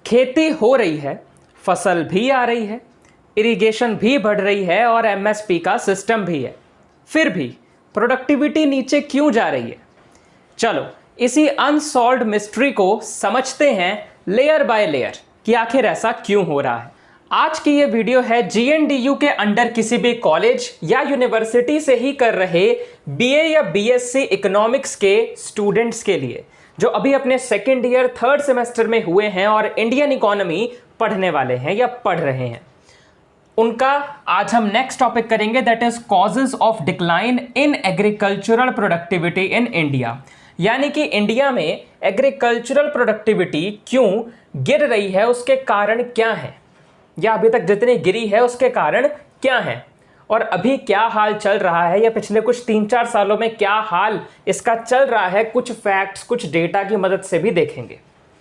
खेती हो रही है, फसल भी आ रही है, इरिगेशन भी बढ़ रही है और एमएसपी का सिस्टम भी है, फिर भी प्रोडक्टिविटी नीचे क्यों जा रही है? चलो इसी अनसॉल्व्ड मिस्ट्री को समझते हैं लेयर बाय लेयर कि आखिर ऐसा क्यों हो रहा है। आज की ये वीडियो है जीएनडीयू के अंडर किसी भी कॉलेज या यूनिवर्सिटी से ही कर रहे बीए या बीएससी इकोनॉमिक्स के स्टूडेंट्स के लिए, जो अभी अपने सेकेंड ईयर थर्ड सेमेस्टर में हुए हैं और इंडियन इकोनॉमी पढ़ने वाले हैं या पढ़ रहे हैं। उनका आज हम नेक्स्ट टॉपिक करेंगे, that is causes of decline in agricultural productivity in India. यानी कि इंडिया में एग्रीकल्चरल प्रोडक्टिविटी क्यों गिर रही है, उसके कारण क्या है, या अभी तक जितनी गिरी है उसके कारण क्या है, और अभी क्या हाल चल रहा है, या पिछले कुछ 3-4 सालों में क्या हाल इसका चल रहा है, कुछ फैक्ट्स कुछ डेटा की मदद से भी देखेंगे।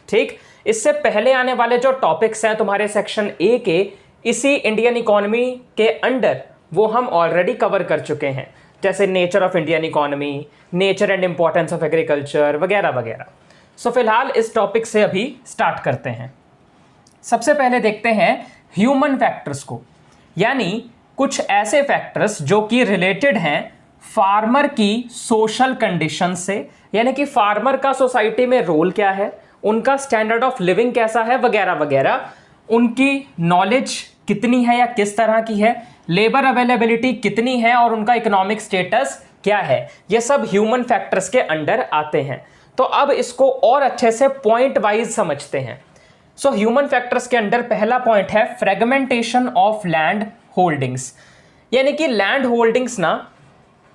ठीक, इससे पहले आने वाले जो टॉपिक्स हैं तुम्हारे सेक्शन ए के इसी इंडियन इकोनॉमी के अंडर, वो हम ऑलरेडी कवर कर चुके हैं, जैसे nature of Indian economy, nature and importance of agriculture वगैरह वगैरह। सो फिलहाल इस टॉपिक से अभी स्टार्ट करते हैं। सबसे पहले देखते हैं ह्यूमन फैक्टर्स को, यानी कुछ ऐसे फैक्टर्स जो कि रिलेटेड हैं फार्मर की सोशल कंडीशन से, यानी कि फार्मर का सोसाइटी में रोल क्या है, उनका स्टैंडर्ड ऑफ लिविंग कैसा है वगैरह वगैरह, उनकी नॉलेज कितनी है या किस तरह की है, लेबर अवेलेबिलिटी कितनी है और उनका इकोनॉमिक स्टेटस क्या है, ये सब ह्यूमन फैक्टर्स के अंडर आते हैं। तो अब इसको और अच्छे से पॉइंट वाइज समझते हैं। सो ह्यूमन फैक्टर्स के अंडर पहला पॉइंट है फ्रेगमेंटेशन ऑफ लैंड होल्डिंग्स, यानी कि लैंड होल्डिंग्स ना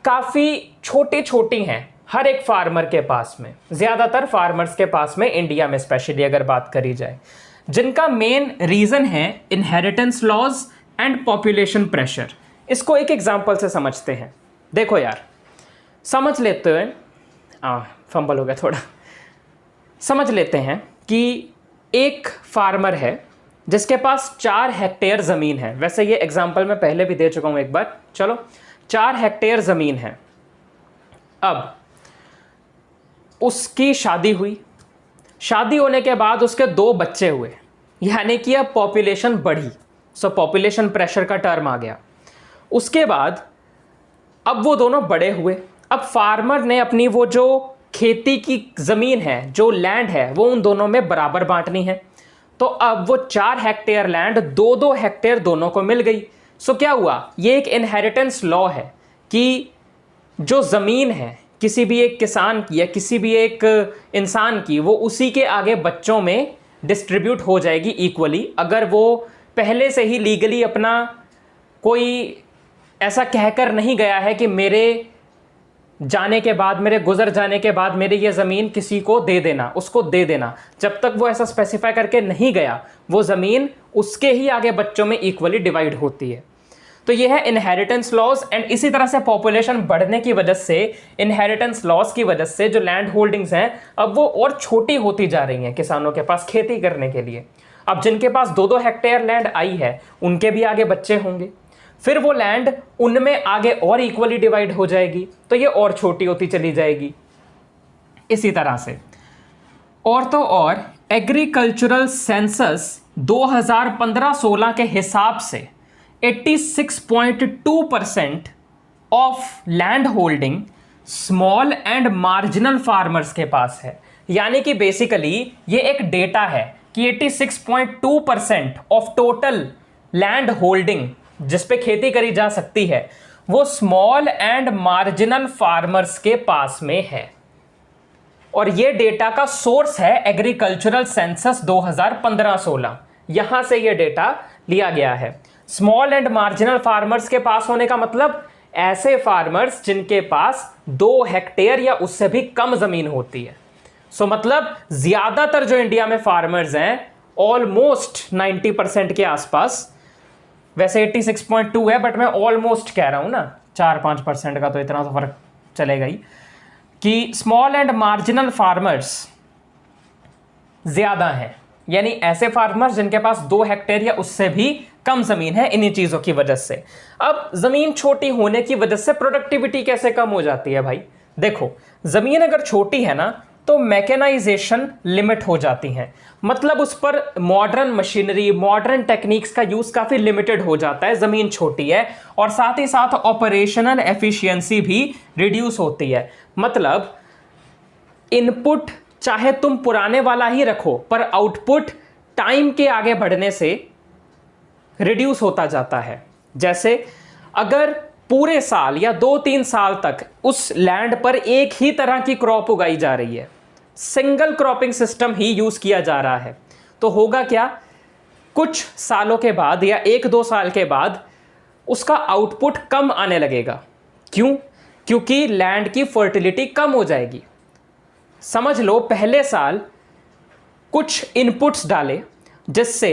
काफ़ी छोटी छोटी हैं हर एक फार्मर के पास में, ज़्यादातर फार्मर्स के पास में इंडिया में स्पेशली अगर बात करी जाए, जिनका मेन रीज़न है inheritance laws and population pressure. इसको एक एग्जांपल से समझते हैं। देखो यार, समझ लेते हैं, फंबल हो गया थोड़ा, समझ लेते हैं कि एक फार्मर है जिसके पास 4 हेक्टेयर ज़मीन है। वैसे ये एग्जांपल मैं पहले भी दे चुका हूँ एक बार, चलो 4 हेक्टेयर ज़मीन है। अब उसकी शादी हुई, शादी होने के बाद उसके 2 बच्चे हुए, यानी कि अब पॉपुलेशन बढ़ी। सो पॉपुलेशन प्रेशर का टर्म आ गया। उसके बाद अब वो दोनों बड़े हुए। अब फार्मर ने अपनी वो जो खेती की ज़मीन है, जो लैंड है, वो उन दोनों में बराबर बांटनी है। तो अब वो 4 हेक्टेयर लैंड 2-2 हेक्टेयर दोनों को मिल गई। सो क्या हुआ, ये एक इनहेरिटेंस लॉ है कि जो ज़मीन है किसी भी एक किसान की या किसी भी एक इंसान की, वो उसी के आगे बच्चों में डिस्ट्रीब्यूट हो जाएगी इक्वली, अगर वो पहले से ही लीगली अपना कोई ऐसा कहकर नहीं गया है कि मेरे जाने के बाद, मेरे गुजर जाने के बाद मेरी ये ज़मीन किसी को दे देना, उसको दे देना। जब तक वो ऐसा स्पेसिफाई करके नहीं गया, वो ज़मीन उसके ही आगे बच्चों में इक्वली डिवाइड होती है। तो ये है इनहेरिटेंस लॉज। एंड इसी तरह से पॉपुलेशन बढ़ने की वजह से, इनहेरिटेंस लॉज की वजह से जो लैंड होल्डिंग्स हैं अब वो और छोटी होती जा रही हैं किसानों के पास खेती करने के लिए। अब जिनके पास 2-2 हेक्टेयर लैंड आई है, उनके भी आगे बच्चे होंगे, फिर वो लैंड उनमें आगे और इक्वली डिवाइड हो जाएगी, तो ये और छोटी होती चली जाएगी। इसी तरह से और तो और एग्रीकल्चरल सेंसस 2015-16 के हिसाब से 86.2% of land holding small and marginal farmers के पास है। यानी कि बेसिकली ये एक डेटा है कि 86.2% ऑफ टोटल लैंड होल्डिंग जिस पे खेती करी जा सकती है, वो स्मॉल एंड मार्जिनल फार्मर्स के पास में है। और ये डेटा का सोर्स है एग्रीकल्चरल सेंसस 2015-16, यहां से ये डेटा लिया गया है। स्मॉल एंड मार्जिनल फार्मर्स के पास होने का मतलब ऐसे फार्मर्स जिनके पास 2 हेक्टेयर या उससे भी कम जमीन होती है। सो मतलब ज्यादातर जो इंडिया में फार्मर्स हैं, ऑलमोस्ट 90% के आसपास, वैसे 86.2 है बट मैं ऑलमोस्ट कह रहा हूं ना, 4-5% का तो इतना तो फर्क चलेगा ही, कि स्मॉल एंड मार्जिनल फार्मर्स ज्यादा हैं, यानी ऐसे फार्मर्स जिनके पास 2 हेक्टेयर या उससे भी कम जमीन है, इन्हीं चीजों की वजह से। अब जमीन छोटी होने की वजह से प्रोडक्टिविटी कैसे कम हो जाती है भाई? देखो, जमीन अगर छोटी है ना, तो मैकेनाइजेशन लिमिट हो जाती हैं, मतलब उस पर मॉडर्न मशीनरी, मॉडर्न टेक्निक्स का यूज़ काफ़ी लिमिटेड हो जाता है, ज़मीन छोटी है, और साथ ही साथ ऑपरेशनल एफिशिएंसी भी रिड्यूस होती है। मतलब इनपुट चाहे तुम पुराने वाला ही रखो, पर आउटपुट टाइम के आगे बढ़ने से रिड्यूस होता जाता है। जैसे अगर पूरे साल या 2-3 साल तक उस लैंड पर एक ही तरह की क्रॉप उगाई जा रही है, सिंगल क्रॉपिंग सिस्टम ही यूज़ किया जा रहा है, तो होगा क्या, कुछ सालों के बाद या 1-2 साल के बाद उसका आउटपुट कम आने लगेगा। क्यों? क्योंकि लैंड की फर्टिलिटी कम हो जाएगी। समझ लो पहले साल कुछ इनपुट्स डाले जिससे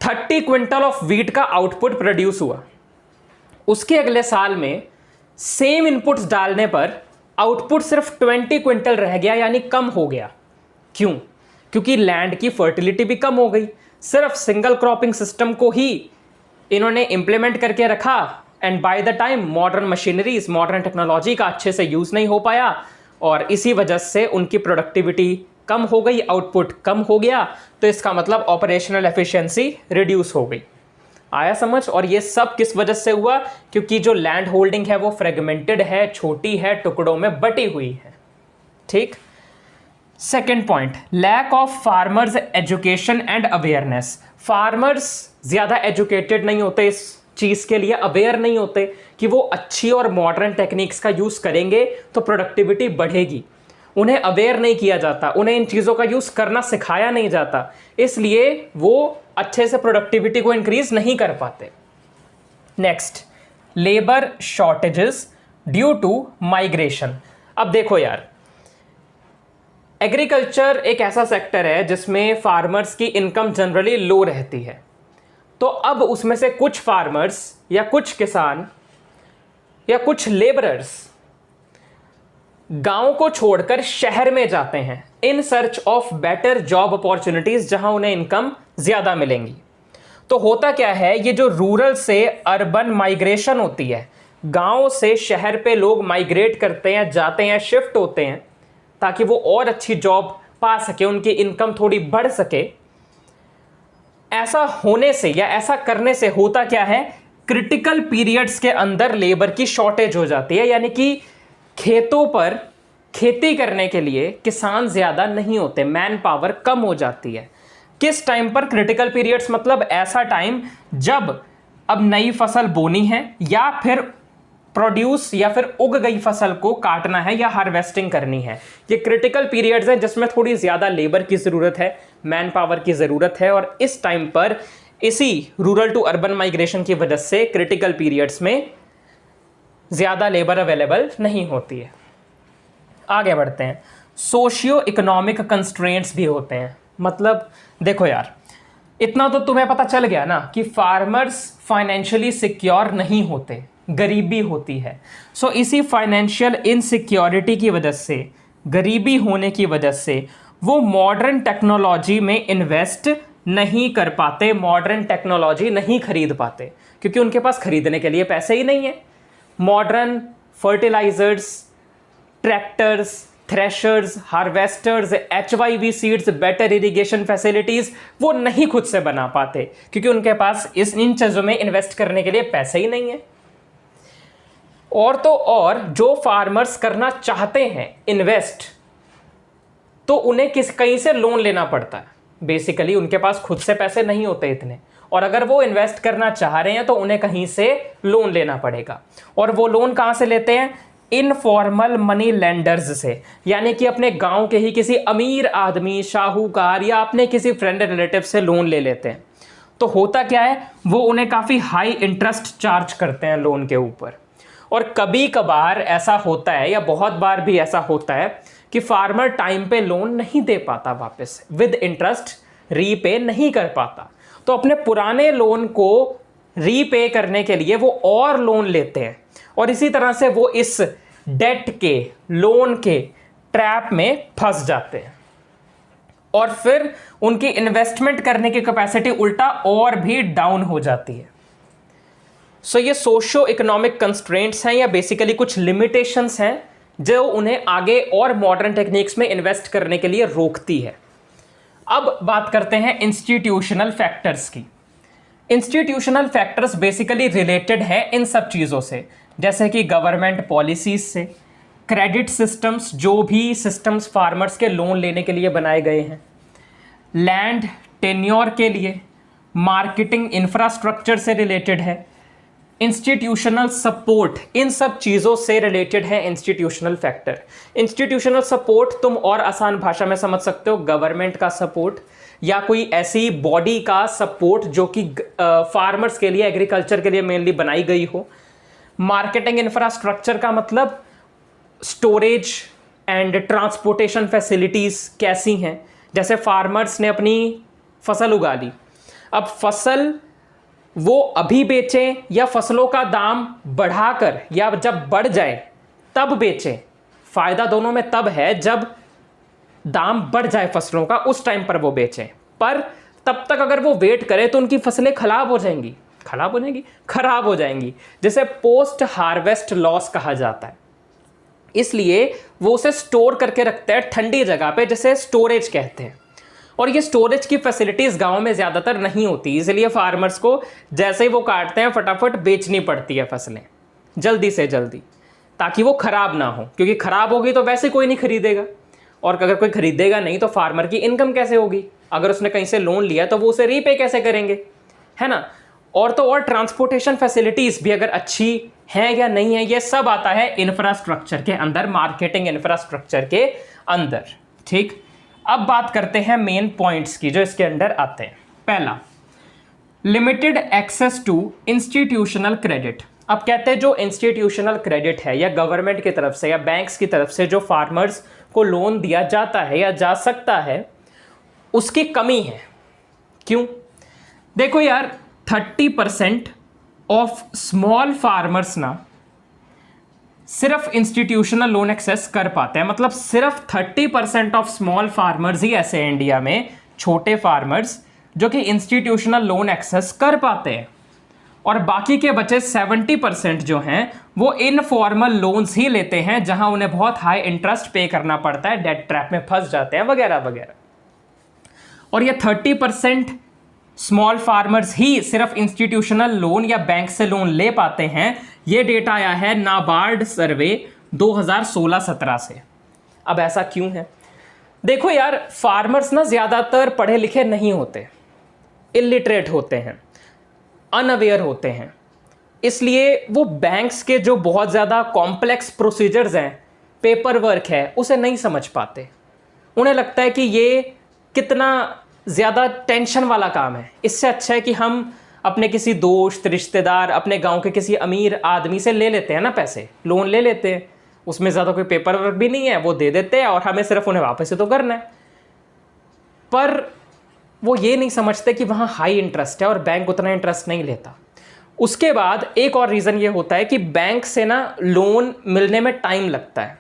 30 क्विंटल ऑफ व्हीट का आउटपुट प्रोड्यूस हुआ, उसके अगले साल में सेम इनपुट्स डालने पर आउटपुट सिर्फ 20 क्विंटल रह गया, यानी कम हो गया। क्यों? क्योंकि लैंड की फर्टिलिटी भी कम हो गई। सिर्फ सिंगल क्रॉपिंग सिस्टम को ही इन्होंने इम्प्लीमेंट करके रखा, and by the time modern machineries, modern technology का अच्छे से यूज़ नहीं हो पाया, और इसी वजह से उनकी प्रोडक्टिविटी कम हो गई, आउटपुट कम हो गया। तो इसका मतलब ऑपरेशनल एफिशिएंसी रिड्यूस हो गई। आया समझ? और ये सब किस वजह से हुआ? क्योंकि जो लैंड होल्डिंग है वो फ्रेगमेंटेड है, छोटी है, टुकड़ों में बटी हुई है। ठीक। Second point, lack of farmers education and awareness. Farmers ज़्यादा एजुकेटेड नहीं होते, इस चीज़ के लिए अवेयर नहीं होते कि वो अच्छी और मॉडर्न टेक्निक्स का यूज़ करेंगे तो प्रोडक्टिविटी बढ़ेगी। उन्हें अवेयर नहीं किया जाता, उन्हें इन चीज़ों का यूज़ करना सिखाया नहीं जाता, इसलिए वो अच्छे से प्रोडक्टिविटी को इंक्रीज नहीं कर पाते। Next, labour shortages due to migration. अब देखो यार, एग्रीकल्चर एक ऐसा सेक्टर है जिसमें फार्मर्स की इनकम जनरली लो रहती है। तो अब उसमें से कुछ फार्मर्स या कुछ किसान या कुछ लेबरर्स गांव को छोड़कर शहर में जाते हैं in search of better job opportunities, जहां उन्हें इनकम ज़्यादा मिलेंगी। तो होता क्या है, ये जो रूरल से अर्बन माइग्रेशन होती है, गांव से शहर पे लोग माइग्रेट करते हैं, जाते हैं, शिफ्ट होते हैं, ताकि वो और अच्छी जॉब पा सके, उनकी इनकम थोड़ी बढ़ सके। ऐसा होने से या ऐसा करने से होता क्या है, क्रिटिकल पीरियड्स के अंदर लेबर की शॉर्टेज हो जाती है, यानी कि खेतों पर खेती करने के लिए किसान ज़्यादा नहीं होते, मैन पावर कम हो जाती है। किस टाइम पर क्रिटिकल पीरियड्स? मतलब ऐसा टाइम जब अब नई फसल बोनी है या फिर प्रोड्यूस या फिर उग गई फसल को काटना है या हार्वेस्टिंग करनी है। ये क्रिटिकल पीरियड्स हैं जिसमें थोड़ी ज़्यादा लेबर की ज़रूरत है, मैन पावर की ज़रूरत है, और इस टाइम पर इसी रूरल टू अर्बन माइग्रेशन की वजह से क्रिटिकल पीरियड्स में ज़्यादा लेबर अवेलेबल नहीं होती है। आगे बढ़ते हैं, सोशियो इकोनॉमिक कंस्ट्रेंट्स भी होते हैं। मतलब देखो यार, इतना तो तुम्हें पता चल गया ना कि फार्मर्स फाइनेंशियली सिक्योर नहीं होते, गरीबी होती है। सो इसी फाइनेंशियल इनसिक्योरिटी की वजह से, गरीबी होने की वजह से वो मॉडर्न टेक्नोलॉजी में इन्वेस्ट नहीं कर पाते, मॉडर्न टेक्नोलॉजी नहीं खरीद पाते, क्योंकि उनके पास खरीदने के लिए पैसे ही नहीं है। Modern fertilisers, tractors, threshers, harvesters, HYV seeds, better irrigation facilities वो नहीं खुद से बना पाते, क्योंकि उनके पास इन चीज़ों में इन्वेस्ट करने के लिए पैसे ही नहीं है। और तो और जो फार्मर्स करना चाहते हैं इन्वेस्ट, तो उन्हें कहीं से लोन लेना पड़ता है। बेसिकली उनके पास खुद से पैसे नहीं होते इतने, और अगर वो इन्वेस्ट करना चाह रहे हैं तो उन्हें कहीं से लोन लेना पड़ेगा। और वो लोन कहाँ से लेते हैं? इनफॉर्मल मनी लेंडर्स से, यानी कि अपने गांव के ही किसी अमीर आदमी, शाहूकार या अपने किसी फ्रेंड रिलेटिव से लोन ले लेते हैं। तो होता क्या है, वो उन्हें काफ़ी हाई इंटरेस्ट चार्ज करते हैं लोन के ऊपर। और कभी कभार ऐसा होता है, या बहुत बार भी ऐसा होता है, कि फार्मर टाइम पे लोन नहीं दे पाता, वापस विद इंटरेस्ट रीपे नहीं कर पाता। तो अपने पुराने लोन को रीपे करने के लिए वो और लोन लेते हैं, और इसी तरह से वो इस डेट के, लोन के ट्रैप में फंस जाते हैं, और फिर उनकी इन्वेस्टमेंट करने की कैपेसिटी उल्टा और भी डाउन हो जाती है। सो ये सोशो इकोनॉमिक कंस्ट्रेंट्स हैं, या बेसिकली कुछ लिमिटेशंस हैं जो उन्हें आगे और मॉडर्न टेक्निक्स में इन्वेस्ट करने के लिए रोकती है। अब बात करते हैं इंस्टीट्यूशनल फैक्टर्स की। इंस्टीट्यूशनल फैक्टर्स बेसिकली रिलेटेड है इन सब चीज़ों से, जैसे कि गवर्नमेंट पॉलिसीज से, क्रेडिट सिस्टम्स, जो भी सिस्टम्स फार्मर्स के लोन लेने के लिए बनाए गए हैं, लैंड टेन्योर के लिए, मार्केटिंग इंफ्रास्ट्रक्चर से रिलेटेड है, इंस्टीट्यूशनल सपोर्ट, इन सब चीज़ों से रिलेटेड है इंस्टीट्यूशनल फैक्टर। इंस्टीट्यूशनल सपोर्ट तुम और आसान भाषा में समझ सकते हो, गवर्नमेंट का सपोर्ट या कोई ऐसी बॉडी का सपोर्ट जो कि फार्मर्स के लिए, एग्रीकल्चर के लिए मेनली बनाई गई हो। मार्केटिंग इंफ्रास्ट्रक्चर का मतलब स्टोरेज एंड ट्रांसपोर्टेशन फैसिलिटीज़ कैसी हैं, जैसे फार्मर्स ने अपनी फसल उगा ली, अब फसल वो अभी बेचें या फसलों का दाम बढ़ाकर या जब बढ़ जाए तब बेचें। फ़ायदा दोनों में तब है जब दाम बढ़ जाए फसलों का, उस टाइम पर वो बेचें, पर तब तक अगर वो वेट करें तो उनकी फसलें खराब हो जाएंगी, जिसे पोस्ट हार्वेस्ट लॉस कहा जाता है। इसलिए वो उसे स्टोर करके रखते हैं ठंडी जगह पे, जिसे स्टोरेज कहते हैं। और ये स्टोरेज की फैसिलिटीज़ गांव में ज़्यादातर नहीं होती, इसलिए फार्मर्स को जैसे ही वो काटते हैं फटाफट बेचनी पड़ती है फसलें जल्दी से जल्दी, ताकि वो ख़राब ना हो, क्योंकि ख़राब होगी तो वैसे कोई नहीं खरीदेगा, और अगर कोई खरीदेगा नहीं तो फार्मर की इनकम कैसे होगी? अगर उसने कहीं से लोन लिया तो वो उसे रीपे कैसे करेंगे, है ना। और तो और ट्रांसपोर्टेशन फैसिलिटीज़ भी अगर अच्छी हैं या नहीं है, ये सब आता है इंफ्रास्ट्रक्चर के अंदर, मार्केटिंग इंफ्रास्ट्रक्चर के अंदर। ठीक, अब बात करते हैं मेन पॉइंट्स की जो इसके अंदर आते हैं। पहला, limited access to institutional credit. अब कहते हैं जो इंस्टीट्यूशनल क्रेडिट है या गवर्नमेंट की तरफ से या बैंक्स की तरफ से जो फार्मर्स को लोन दिया जाता है या जा सकता है, उसकी कमी है। क्यों? देखो यार, 30% ऑफ स्मॉल फार्मर्स ना सिर्फ इंस्टीट्यूशनल लोन एक्सेस कर पाते हैं, मतलब सिर्फ 30% ऑफ स्मॉल फार्मर्स ही ऐसे हैं इंडिया में, छोटे फार्मर्स, जो कि इंस्टीट्यूशनल लोन एक्सेस कर पाते हैं, और बाकी के बचे 70% जो हैं वो इनफॉर्मल लोन्स ही लेते हैं, जहां उन्हें बहुत हाई इंटरेस्ट पे करना पड़ता है, डेट ट्रैप में फंस जाते हैं वगैरह वगैरह। और ये 30% स्मॉल फार्मर्स ही सिर्फ इंस्टीट्यूशनल लोन या बैंक से लोन ले पाते हैं। ये डेटा आया है नाबार्ड सर्वे 2016-17 से। अब ऐसा क्यों है? देखो यार, फार्मर्स ना ज़्यादातर पढ़े लिखे नहीं होते, इलिटरेट होते हैं, अनअवेयर होते हैं, इसलिए वो बैंक्स के जो बहुत ज़्यादा कॉम्प्लेक्स प्रोसीजर्स हैं, पेपर वर्क है, उसे नहीं समझ पाते। उन्हें लगता है कि ये कितना ज़्यादा टेंशन वाला काम है, इससे अच्छा है कि हम अपने किसी दोस्त, रिश्तेदार, अपने गांव के किसी अमीर आदमी से ले लेते हैं ना, पैसे लोन ले लेते हैं, उसमें ज़्यादा कोई पेपर वर्क भी नहीं है, वो दे देते हैं और हमें सिर्फ उन्हें वापस ही तो करना है। पर वो ये नहीं समझते कि वहाँ हाई इंटरेस्ट है और बैंक उतना इंटरेस्ट नहीं लेता। उसके बाद एक और रीज़न ये होता है कि बैंक से ना लोन मिलने में टाइम लगता है,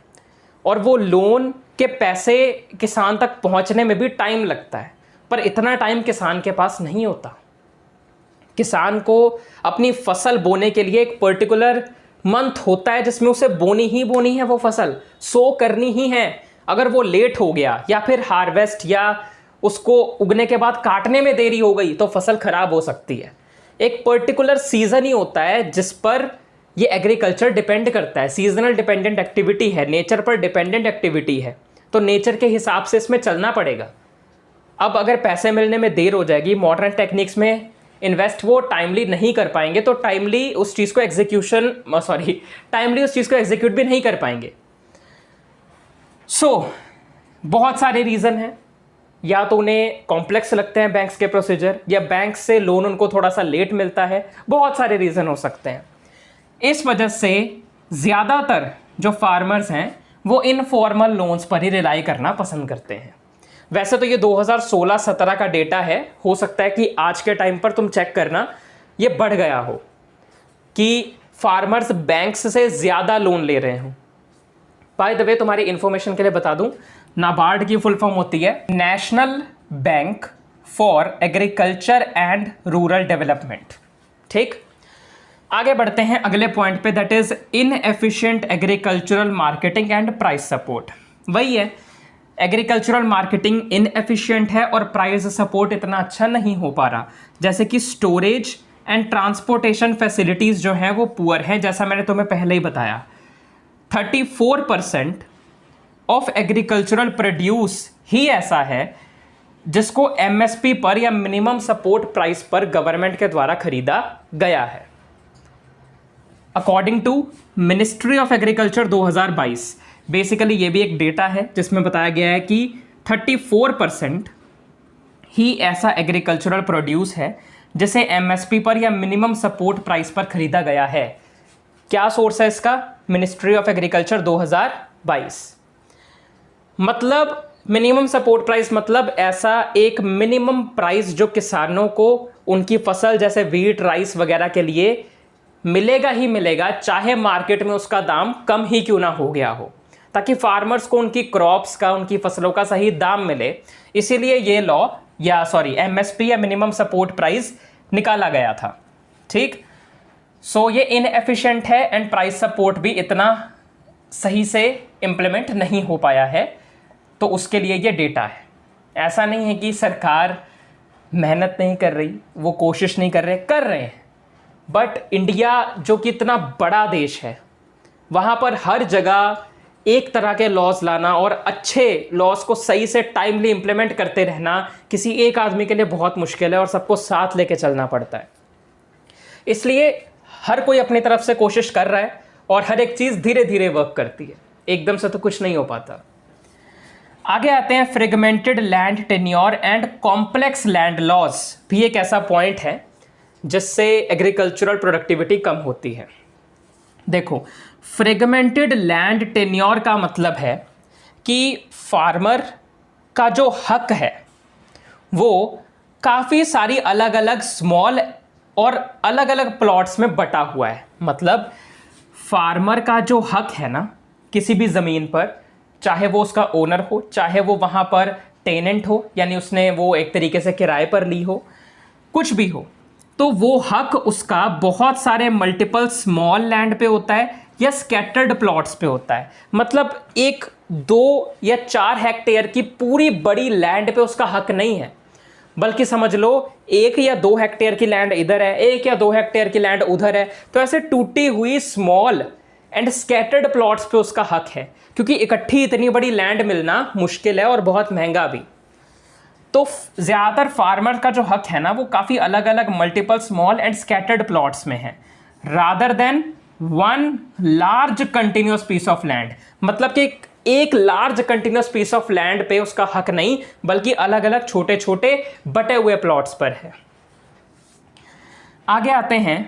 और वो लोन के पैसे किसान तक पहुँचने में भी टाइम लगता है, पर इतना टाइम किसान के पास नहीं होता। किसान को अपनी फसल बोने के लिए एक पर्टिकुलर मंथ होता है जिसमें उसे बोनी ही है, वो फसल सो करनी ही है। अगर वो लेट हो गया या फिर हार्वेस्ट या उसको उगने के बाद काटने में देरी हो गई तो फसल खराब हो सकती है। एक पर्टिकुलर सीजन ही होता है जिस पर ये एग्रीकल्चर डिपेंड करता है, सीजनल डिपेंडेंट एक्टिविटी है, नेचर पर डिपेंडेंट एक्टिविटी है, तो नेचर के हिसाब से इसमें चलना पड़ेगा। अब अगर पैसे मिलने में देर हो जाएगी, मॉडर्न टेक्निक्स में इन्वेस्ट वो टाइमली नहीं कर पाएंगे, तो टाइमली उस चीज़ को एग्जीक्यूट भी नहीं कर पाएंगे। बहुत सारे रीज़न हैं, या तो उन्हें कॉम्प्लेक्स लगते हैं बैंक्स के प्रोसीजर, या बैंक से लोन उनको थोड़ा सा लेट मिलता है, बहुत सारे रीज़न हो सकते हैं। इस वजह से ज़्यादातर जो फार्मर्स हैं वो इनफॉर्मल लोन्स पर ही रिलाई करना पसंद करते हैं। वैसे तो ये 2016-17 का डेटा है, हो सकता है कि आज के टाइम पर तुम चेक करना ये बढ़ गया हो कि फार्मर्स बैंक्स से ज़्यादा लोन ले रहे हों। बाय द वे, तुम्हारी इन्फॉर्मेशन के लिए बता दूं, नाबार्ड की फुल फॉर्म होती है national bank for agriculture and rural development. ठीक, आगे बढ़ते हैं अगले पॉइंट पे, that is inefficient agricultural marketing and price support. वही है, एग्रीकल्चरल मार्केटिंग इनएफिशिएंट है और प्राइस सपोर्ट इतना अच्छा नहीं हो पा रहा। जैसे कि स्टोरेज एंड ट्रांसपोर्टेशन फैसिलिटीज़ जो हैं वो पुअर हैं, जैसा मैंने तुम्हें पहले ही बताया। 34% ऑफ एग्रीकल्चरल प्रोड्यूस ही ऐसा है जिसको एमएसपी पर या मिनिमम सपोर्ट प्राइस पर गवर्नमेंट के द्वारा खरीदा गया है। According to ministry of agriculture 2022, basically ये भी एक डेटा है जिसमें बताया गया है कि 34% ही ऐसा एग्रीकल्चरल प्रोड्यूस है जिसे एमएसपी पर या मिनिमम सपोर्ट प्राइस पर खरीदा गया है। क्या सोर्स है इसका? Ministry of agriculture 2022। मतलब मिनिमम सपोर्ट प्राइस मतलब ऐसा एक मिनिमम प्राइस जो किसानों को उनकी फसल जैसे वीट, राइस वगैरह के लिए मिलेगा ही मिलेगा, चाहे मार्केट में उसका दाम कम ही क्यों ना हो गया हो, ताकि फार्मर्स को उनकी क्रॉप्स का, उनकी फसलों का सही दाम मिले। इसीलिए ये लॉ एमएसपी या मिनिमम सपोर्ट प्राइस निकाला गया था। ठीक, सो ये इनएफिशिएंट है एंड प्राइस सपोर्ट भी इतना सही से इम्प्लीमेंट नहीं हो पाया है, तो उसके लिए ये डेटा है। ऐसा नहीं है कि सरकार मेहनत नहीं कर रही, वो कोशिश नहीं कर रहे हैं, बट इंडिया जो कि इतना बड़ा देश है, वहाँ पर हर जगह एक तरह के लॉज लाना और अच्छे लॉज को सही से टाइमली इम्प्लीमेंट करते रहना किसी एक आदमी के लिए बहुत मुश्किल है और सबको साथ लेके चलना पड़ता है। इसलिए हर कोई अपनी तरफ से कोशिश कर रहा है और हर एक चीज़ धीरे धीरे वर्क करती है, एकदम से तो कुछ नहीं हो पाता। आगे आते हैं fragmented land tenure and complex land laws, भी एक ऐसा पॉइंट है जिससे एग्रीकल्चरल प्रोडक्टिविटी कम होती है। देखो, फ्रेगमेंटेड लैंड टेन्योर का मतलब है कि फार्मर का जो हक है वो काफ़ी सारी अलग अलग स्मॉल और अलग अलग प्लॉट्स में बटा हुआ है। मतलब फार्मर का जो हक है ना किसी भी ज़मीन पर, चाहे वो उसका ओनर हो, चाहे वो वहाँ पर टेनेंट हो, यानी उसने वो एक तरीके से किराए पर ली हो, कुछ भी हो, तो वो हक उसका बहुत सारे मल्टीपल स्मॉल लैंड पे होता है या स्कैटर्ड प्लॉट्स पे होता है। मतलब 1, 2 या 4 हेक्टेयर की पूरी बड़ी लैंड पे उसका हक नहीं है, बल्कि समझ लो 1 या 2 हेक्टेयर की लैंड इधर है, 1 या 2 हेक्टेयर की लैंड उधर है। तो ऐसे टूटी हुई स्मॉल एंड स्कैटर्ड प्लॉट्स पे उसका हक है, क्योंकि इकट्ठी इतनी बड़ी लैंड मिलना मुश्किल है और बहुत महंगा भी। तो ज़्यादातर फार्मर का जो हक है ना वो काफ़ी अलग अलग multiple small and scattered plots में है, rather than one large continuous piece of land. मतलब कि एक large continuous piece of land पे उसका हक नहीं, बल्कि अलग अलग छोटे छोटे बटे हुए प्लॉट्स पर है। आगे आते हैं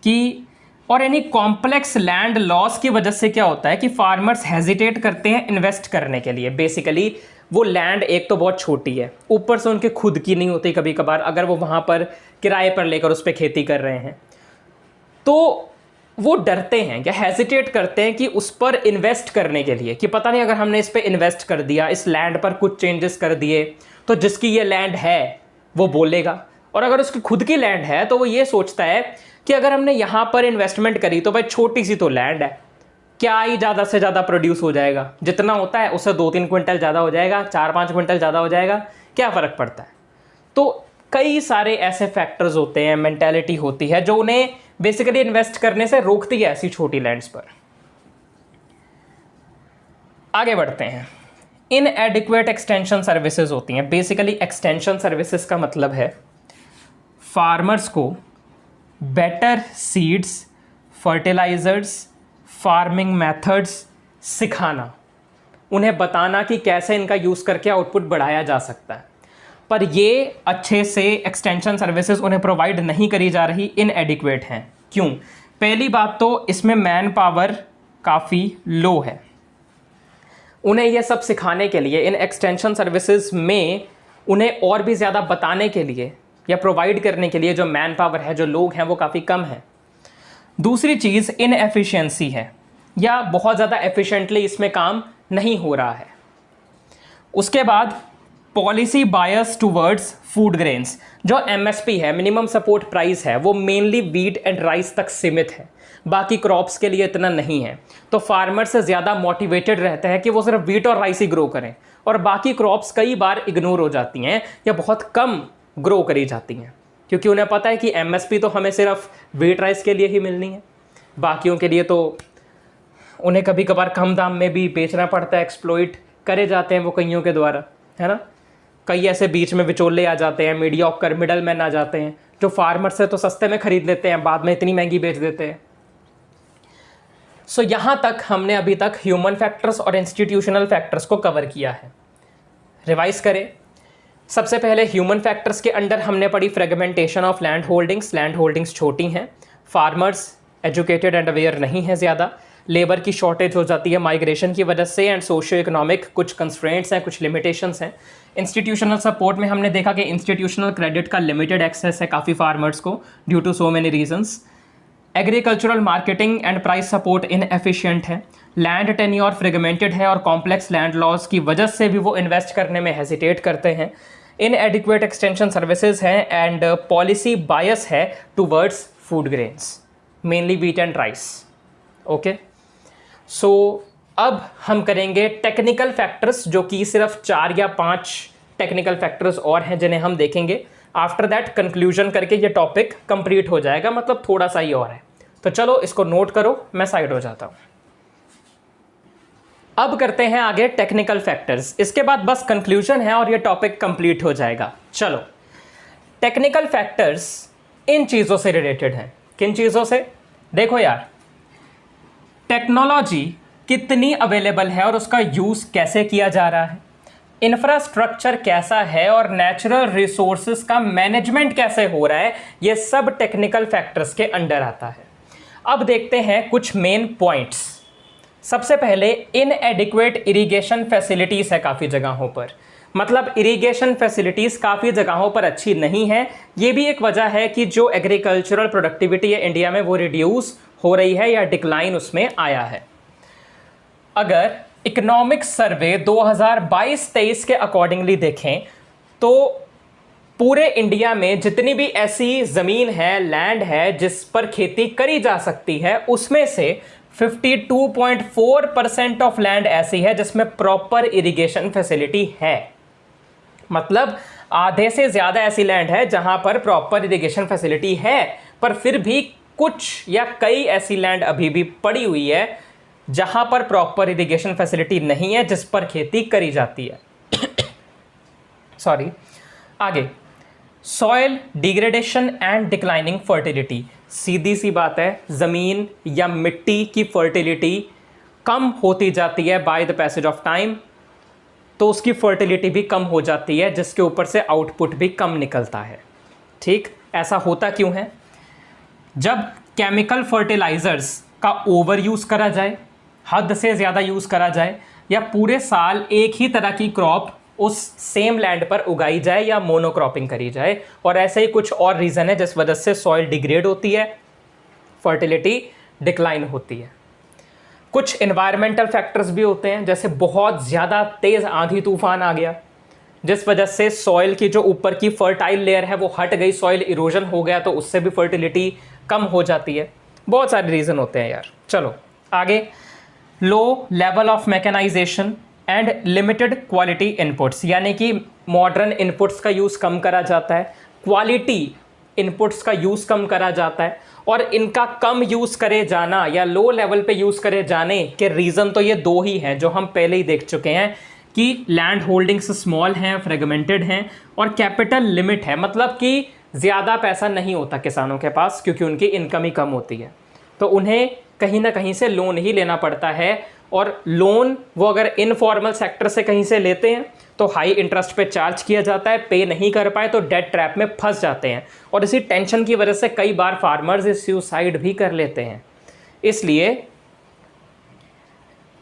कि और यानी कॉम्प्लेक्स लैंड लॉस की वजह से क्या होता है कि फार्मर्स हेजिटेट करते हैं इन्वेस्ट करने के लिए। बेसिकली वो लैंड एक तो बहुत छोटी है, ऊपर से उनके खुद की नहीं होती कभी कभार, अगर वो वहाँ पर किराए पर लेकर उस पर खेती कर रहे हैं, तो वो डरते हैं या हेजिटेट करते हैं कि उस पर इन्वेस्ट करने के लिए, कि पता नहीं अगर हमने इस पर इन्वेस्ट कर दिया, इस लैंड पर कुछ चेंजेस कर दिए, तो जिसकी ये लैंड है वो बोलेगा, और अगर उसकी खुद की लैंड है तो वो ये सोचता है कि अगर हमने यहाँ पर इन्वेस्टमेंट करी तो भाई छोटी सी तो लैंड है, क्या ही ज़्यादा से ज़्यादा प्रोड्यूस हो जाएगा, जितना होता है उससे 2-3 क्विंटल ज़्यादा हो जाएगा, 4-5 क्विंटल ज़्यादा हो जाएगा, क्या फ़र्क पड़ता है। तो कई सारे ऐसे फैक्टर्स होते हैं, मेंटालिटी होती है जो उन्हें बेसिकली इन्वेस्ट करने से रोकती है ऐसी छोटी लैंड्स पर। आगे बढ़ते हैं, इनएडिक्वेट एक्सटेंशन सर्विसेज होती हैं। बेसिकली एक्सटेंशन सर्विसेज का मतलब है फार्मर्स को better seeds, fertilisers, farming methods सिखाना, उन्हें बताना कि कैसे इनका यूज़ करके आउटपुट बढ़ाया जा सकता है। पर ये अच्छे से एक्सटेंशन सर्विसेज उन्हें प्रोवाइड नहीं करी जा रही, इनएडिक्वेट हैं। क्यों? पहली बात तो इसमें मैन पावर काफ़ी लो है। उन्हें यह सब सिखाने के लिए इन एक्सटेंशन सर्विसेज में उन्हें और भी ज़्यादा बताने के लिए या प्रोवाइड करने के लिए जो मैन पावर है, जो लोग हैं, वो काफ़ी कम है। दूसरी चीज़ इनएफिशिएंसी है, या बहुत ज़्यादा एफिशिएंटली इसमें काम नहीं हो रहा है। उसके बाद policy bias towards food grains. जो एमएसपी है, मिनिमम सपोर्ट प्राइस है, वो मेनली वीट एंड राइस तक सीमित है, बाकी क्रॉप्स के लिए इतना नहीं है। तो फार्मर से ज़्यादा मोटिवेटेड रहते हैं कि वो सिर्फ वीट और राइस ही ग्रो करें, और बाकी क्रॉप्स कई बार इग्नोर हो जाती हैं या बहुत कम ग्रो करी जाती हैं, क्योंकि उन्हें पता है कि एमएसपी तो हमें सिर्फ वीट राइस के लिए ही मिलनी है, बाकियों के लिए तो उन्हें कभी कभार कम दाम में भी बेचना पड़ता है, एक्सप्लॉइट करे जाते हैं वो कईयों के द्वारा, है ना। कई ऐसे बीच में विचोले आ जाते हैं, मीडियोकर मिडल मैन आ जाते हैं, जो फार्मर से तो सस्ते में खरीद लेते हैं, बाद में इतनी महंगी बेच देते हैं। सो यहाँ तक हमने अभी तक ह्यूमन फैक्टर्स और इंस्टीट्यूशनल फैक्टर्स को कवर किया है। रिवाइज करें, सबसे पहले ह्यूमन फैक्टर्स के अंडर हमने पढ़ी फ्रेगमेंटेशन ऑफ लैंड होल्डिंग्स छोटी हैं, फार्मर्स एजुकेटेड एंड अवेयर नहीं है ज़्यादा, लेबर की शॉर्टेज हो जाती है माइग्रेशन की वजह से, एंड सोशियो इकोनॉमिक कुछ कंस्ट्रेंट्स हैं, कुछ लिमिटेशंस हैं। इंस्टीट्यूशनल सपोर्ट में हमने देखा कि इंस्टीट्यूशनल क्रेडिट का लिमिटेड एक्सेस है काफ़ी फार्मर्स को due to so many reasons. Agricultural marketing and price support inefficient है, लैंड टेन्योर फ्रेगमेंटेड है और कॉम्प्लेक्स लैंड लॉज की वजह से भी वो इन्वेस्ट करने में हेजिटेट करते हैं। इनएडिक्वेट एक्सटेंशन सर्विसेज हैं एंड पॉलिसी बायस है towards food grains, mainly wheat and rice. Okay, so अब हम करेंगे टेक्निकल फैक्टर्स, जो कि सिर्फ 4 या 5 टेक्निकल फैक्टर्स और हैं जिन्हें हम देखेंगे। आफ्टर दैट कंक्लूजन करके ये टॉपिक कंप्लीट हो जाएगा, मतलब थोड़ा सा ही और है। तो चलो इसको नोट करो, मैं साइड हो जाता हूँ। अब करते हैं आगे टेक्निकल फैक्टर्स, इसके बाद बस कंक्लूजन है और ये टॉपिक कंप्लीट हो जाएगा। चलो, टेक्निकल फैक्टर्स इन चीज़ों से रिलेटेड हैं। किन चीज़ों से? देखो यार, टेक्नोलॉजी कितनी अवेलेबल है और उसका यूज़ कैसे किया जा रहा है, इंफ्रास्ट्रक्चर कैसा है और नेचुरल रिसोर्सेज का मैनेजमेंट कैसे हो रहा है, ये सब टेक्निकल फैक्टर्स के अंडर आता है। अब देखते हैं कुछ मेन पॉइंट्स। सबसे पहले इनएडिक्वेट इरिगेशन फैसिलिटीज़ है काफ़ी जगहों पर, मतलब इरिगेशन फैसिलिटीज़ काफ़ी जगहों पर अच्छी नहीं है। ये भी एक वजह है कि जो एग्रीकल्चरल प्रोडक्टिविटी है इंडिया में वो रिड्यूस हो रही है या डिक्लाइन उसमें आया है। अगर इकोनॉमिक सर्वे 2022-23 के अकॉर्डिंगली देखें तो पूरे इंडिया में जितनी भी ऐसी ज़मीन है, लैंड है जिस पर खेती करी जा सकती है, उसमें से 52.4% ऑफ लैंड ऐसी है जिसमें प्रॉपर इरिगेशन फैसिलिटी है। मतलब आधे से ज़्यादा ऐसी लैंड है जहां पर प्रॉपर इरिगेशन फैसिलिटी है, पर फिर भी कुछ या कई ऐसी लैंड अभी भी पड़ी हुई है जहां पर प्रॉपर इरिगेशन फैसिलिटी नहीं है, जिस पर खेती करी जाती है। सॉरी, आगे, soil degradation and declining fertility. सीधी सी बात है, ज़मीन या मिट्टी की फर्टिलिटी कम होती जाती है by the passage of time, तो उसकी फर्टिलिटी भी कम हो जाती है, जिसके ऊपर से आउटपुट भी कम निकलता है। ठीक, ऐसा होता क्यों है? जब केमिकल फर्टिलाइजर्स का ओवर यूज़ करा जाए, हद से ज़्यादा यूज़ करा जाए, या पूरे साल एक ही तरह की क्रॉप उस सेम लैंड पर उगाई जाए या मोनोक्रॉपिंग करी जाए, और ऐसे ही कुछ और रीज़न है जिस वजह से सॉइल डिग्रेड होती है, फर्टिलिटी डिक्लाइन होती है। कुछ एनवायरमेंटल फैक्टर्स भी होते हैं, जैसे बहुत ज़्यादा तेज़ आंधी तूफान आ गया जिस वजह से सॉइल की जो ऊपर की फर्टाइल लेयर है वो हट गई, सॉइल इरोजन हो गया, तो उससे भी फर्टिलिटी कम हो जाती है। बहुत सारे रीज़न होते हैं यार। चलो आगे, low level of mechanisation and limited quality inputs, यानी कि मॉडर्न इनपुट्स का यूज़ कम करा जाता है, क्वालिटी इनपुट्स का यूज़ कम करा जाता है, और इनका कम यूज़ करे जाना या लो लेवल पे यूज़ करे जाने के रीज़न तो ये दो ही हैं जो हम पहले ही देख चुके हैं कि लैंड होल्डिंग्स स्मॉल हैं, फ्रेगमेंटेड हैं, और कैपिटल लिमिट है, मतलब कि ज़्यादा पैसा नहीं होता किसानों के पास क्योंकि उनकी इनकम ही कम होती है, तो उन्हें कहीं ना कहीं से लोन ही लेना पड़ता है, और लोन वो अगर इनफॉर्मल सेक्टर से कहीं से लेते हैं तो हाई इंटरेस्ट पे चार्ज किया जाता है, पे नहीं कर पाए तो डेट ट्रैप में फंस जाते हैं, और इसी टेंशन की वजह से कई बार फार्मर्स सुसाइड भी कर लेते हैं। इसलिए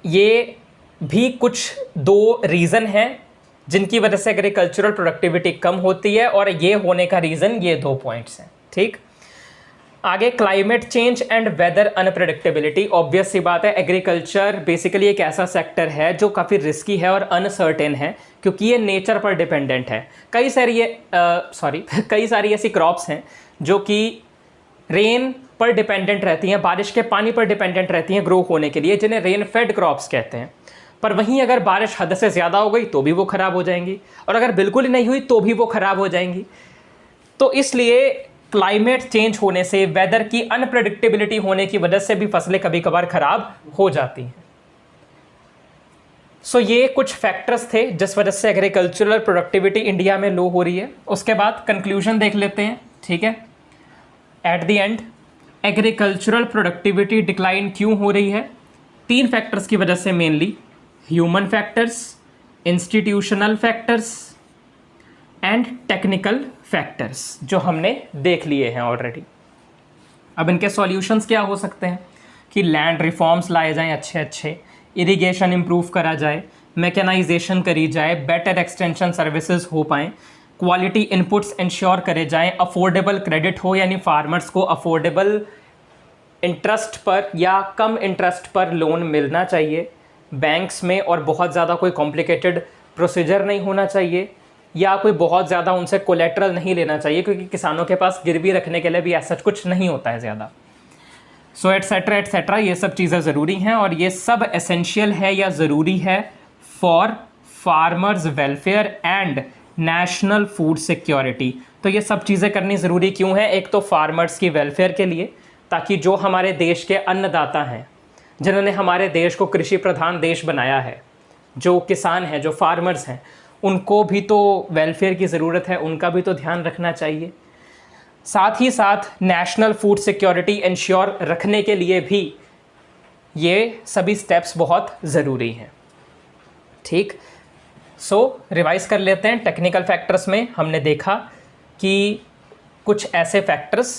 ये भी कुछ दो रीज़न हैं जिनकी वजह से एग्रीकल्चरल प्रोडक्टिविटी कम होती है, और ये होने का रीज़न ये 2 पॉइंट्स हैं। ठीक, आगे climate change and weather unpredictability. Obvious सी बात है, एग्रीकल्चर बेसिकली एक ऐसा सेक्टर है जो काफ़ी रिस्की है और अनसर्टेन है, क्योंकि ये नेचर पर डिपेंडेंट है। कई सारी ऐसी क्रॉप्स हैं जो कि रेन पर डिपेंडेंट रहती हैं, बारिश के पानी पर डिपेंडेंट रहती हैं ग्रो होने के लिए, जिन्हें रेन फेड क्रॉप्स कहते हैं। पर वहीं अगर बारिश हद से ज़्यादा हो गई तो भी वो ख़राब हो जाएंगी, और अगर बिल्कुल ही नहीं हुई तो भी वो ख़राब हो जाएंगी। तो इसलिए क्लाइमेट चेंज होने से, वेदर की अनप्रेडिक्टेबिलिटी होने की वजह से भी फसलें कभी कभार ख़राब हो जाती हैं। सो ये कुछ फैक्टर्स थे जिस वजह से एग्रीकल्चरल प्रोडक्टिविटी इंडिया में लो हो रही है। उसके बाद कंक्लूजन देख लेते हैं, ठीक है। At the end, agricultural productivity decline क्यों हो रही है? 3 फैक्टर्स की वजह से mainly, human factors, institutional factors and technical factors, जो हमने देख लिए हैं ऑलरेडी। अब इनके सॉल्यूशंस क्या हो सकते हैं कि लैंड रिफॉर्म्स लाए जाएं अच्छे, इरिगेशन इंप्रूव करा जाए, मैकेनाइजेशन करी जाए, बेटर एक्सटेंशन सर्विसेज हो पाएँ, क्वालिटी इनपुट्स इंश्योर करे जाएं, अफोर्डेबल क्रेडिट हो, यानी फार्मर्स को अफोर्डेबल इंटरेस्ट पर या कम इंटरेस्ट पर लोन मिलना चाहिए बैंक्स में, और बहुत ज़्यादा कोई कॉम्प्लिकेटेड प्रोसीजर नहीं होना चाहिए, या कोई बहुत ज़्यादा उनसे कोलेट्रल नहीं लेना चाहिए, क्योंकि किसानों के पास गिरवी रखने के लिए भी ऐसा कुछ नहीं होता है ज़्यादा। सो एटसेट्रा ये सब चीज़ें ज़रूरी हैं, और ये सब एसेंशियल है या ज़रूरी है for farmers welfare and national food security. तो ये सब चीज़ें करनी ज़रूरी क्यों है? एक तो फार्मर्स की वेलफेयर के लिए, ताकि जो हमारे देश के अन्नदाता हैं, जिन्होंने हमारे देश को कृषि प्रधान देश बनाया है, जो किसान हैं, जो फार्मर्स हैं, उनको भी तो वेलफेयर की ज़रूरत है, उनका भी तो ध्यान रखना चाहिए। साथ ही साथ नेशनल फूड सिक्योरिटी इंश्योर रखने के लिए भी ये सभी स्टेप्स बहुत ज़रूरी हैं, ठीक। सो रिवाइज कर लेते हैं। टेक्निकल फैक्टर्स में हमने देखा कि कुछ ऐसे फैक्टर्स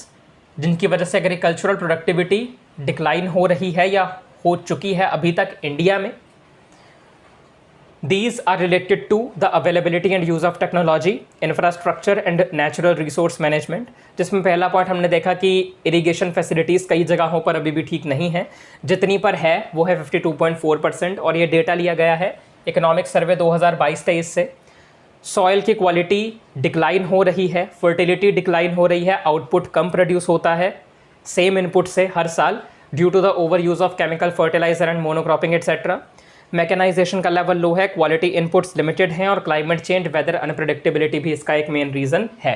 जिनकी वजह से एग्रीकल्चरल प्रोडक्टिविटी डिक्लाइन हो रही है या हो चुकी है अभी तक इंडिया में। These are related to the availability and use of technology, infrastructure and natural resource management, जिसमें पहला पॉइंट हमने देखा कि इरिगेशन फैसिलिटीज़ कई जगहों पर अभी भी ठीक नहीं है, जितनी पर है वो है 52.4%, और ये डेटा लिया गया है इकोनॉमिक सर्वे 2022-23 से। सॉइल की क्वालिटी डिक्लाइन हो रही है, फर्टिलिटी डिक्लाइन हो रही है, आउटपुट कम प्रोड्यूस होता है सेम इनपुट से हर साल due to the over use of chemical fertiliser and monocropping etcetera. Mechanisation का लेवल लो है, क्वालिटी इनपुट्स लिमिटेड हैं, और क्लाइमेट चेंज, वेदर अनप्रेडिक्टेबिलिटी भी इसका एक मेन रीज़न है।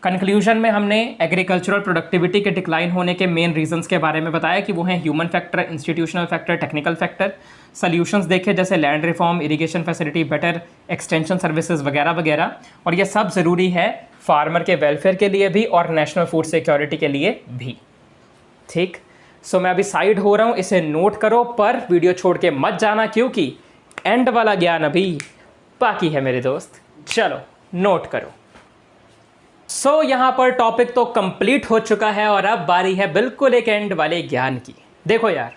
कंक्लूजन में हमने एग्रीकल्चरल प्रोडक्टिविटी के डिक्लाइन होने के मेन रीजंस के बारे में बताया कि वो हैं human factor, institutional factor, technical factor. Solutions देखे जैसे land reform, irrigation facility, better extension services वगैरह वगैरह, और ये सब ज़रूरी है फार्मर के वेलफेयर के लिए भी और नेशनल फूड सिक्योरिटी के लिए भी, ठीक। सो मैं अभी साइड हो रहा हूँ, इसे नोट करो, पर वीडियो छोड़ के मत जाना, क्योंकि एंड वाला ज्ञान अभी बाकी है मेरे दोस्त। चलो नोट करो। सो यहाँ पर टॉपिक तो कंप्लीट हो चुका है, और अब बारी है बिल्कुल एक एंड वाले ज्ञान की। देखो यार,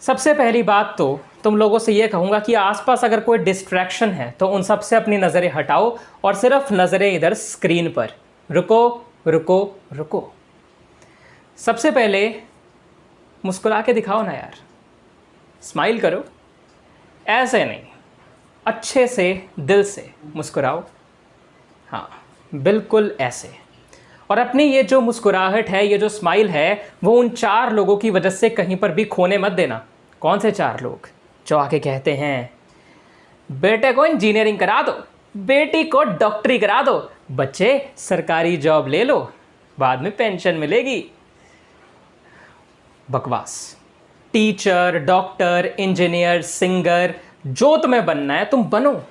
सबसे पहली बात तो तुम लोगों से ये कहूँगा कि आसपास अगर कोई डिस्ट्रैक्शन है तो उन सब से अपनी नज़रें हटाओ, और सिर्फ नज़रें इधर स्क्रीन पर। रुको रुको रुको, सबसे पहले मुस्कुरा के दिखाओ ना यार, स्माइल करो, ऐसे नहीं, अच्छे से दिल से मुस्कुराओ, हाँ बिल्कुल ऐसे। और अपनी ये जो मुस्कुराहट है, ये जो स्माइल है, वो उन 4 लोगों की वजह से कहीं पर भी खोने मत देना। कौन से 4 लोग? जो आके कहते हैं बेटे को इंजीनियरिंग करा दो, बेटी को डॉक्टरी करा दो, बच्चे सरकारी जॉब ले लो, बाद में पेंशन मिलेगी। बकवास। टीचर, डॉक्टर, इंजीनियर, सिंगर, जो तुम्हें बनना है तुम बनो,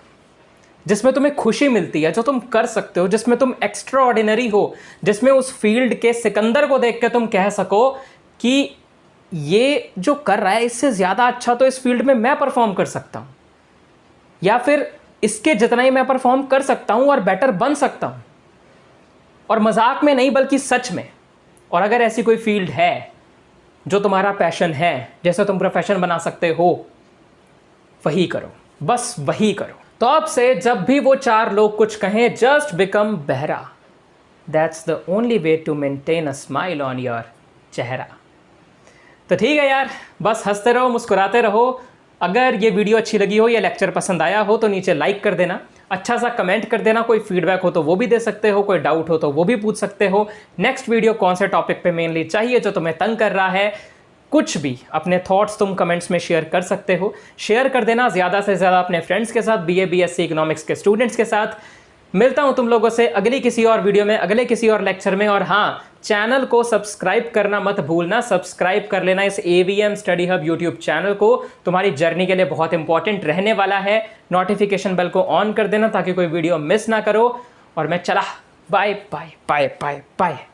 जिसमें तुम्हें खुशी मिलती है, जो तुम कर सकते हो, जिसमें तुम एक्स्ट्रा ऑर्डिनरी हो, जिसमें उस फील्ड के सिकंदर को देख के तुम कह सको कि ये जो कर रहा है इससे ज़्यादा अच्छा तो इस फील्ड में मैं परफॉर्म कर सकता हूँ, या फिर इसके जितना ही मैं परफॉर्म कर सकता हूँ और बेटर बन सकता हूँ, और मजाक में नहीं बल्कि सच में। और अगर ऐसी कोई फील्ड है जो तुम्हारा पैशन है, जैसे तुम प्रोफेशन बना सकते हो, वही करो, बस वही करो। तो अब से जब भी वो 4 लोग कुछ कहें, जस्ट बिकम बहरा, that's the only way to maintain a smile on your चेहरा। तो ठीक है यार, बस हंसते रहो, मुस्कुराते रहो। अगर ये वीडियो अच्छी लगी हो या लेक्चर पसंद आया हो तो नीचे लाइक कर देना, अच्छा सा कमेंट कर देना, कोई फीडबैक हो तो वो भी दे सकते हो, कोई डाउट हो तो वो भी पूछ सकते हो। नेक्स्ट वीडियो कौन से टॉपिक पे मेनली चाहिए जो तुम्हें तंग कर रहा है, कुछ भी अपने थॉट्स तुम कमेंट्स में शेयर कर सकते हो। शेयर कर देना ज़्यादा से ज़्यादा अपने फ्रेंड्स के साथ, BA BSc इकोनॉमिक्स के स्टूडेंट्स के साथ। मिलता हूं तुम लोगों से अगली किसी और वीडियो में, अगले किसी और लेक्चर में। और हाँ, चैनल को सब्सक्राइब करना मत भूलना, सब्सक्राइब कर लेना इस AVM study hub YouTube channel को, तुम्हारी जर्नी के लिए बहुत इंपॉर्टेंट रहने वाला है। नोटिफिकेशन बेल को ऑन कर देना ताकि कोई वीडियो मिस ना करो। और मैं चला, bye bye bye bye bye.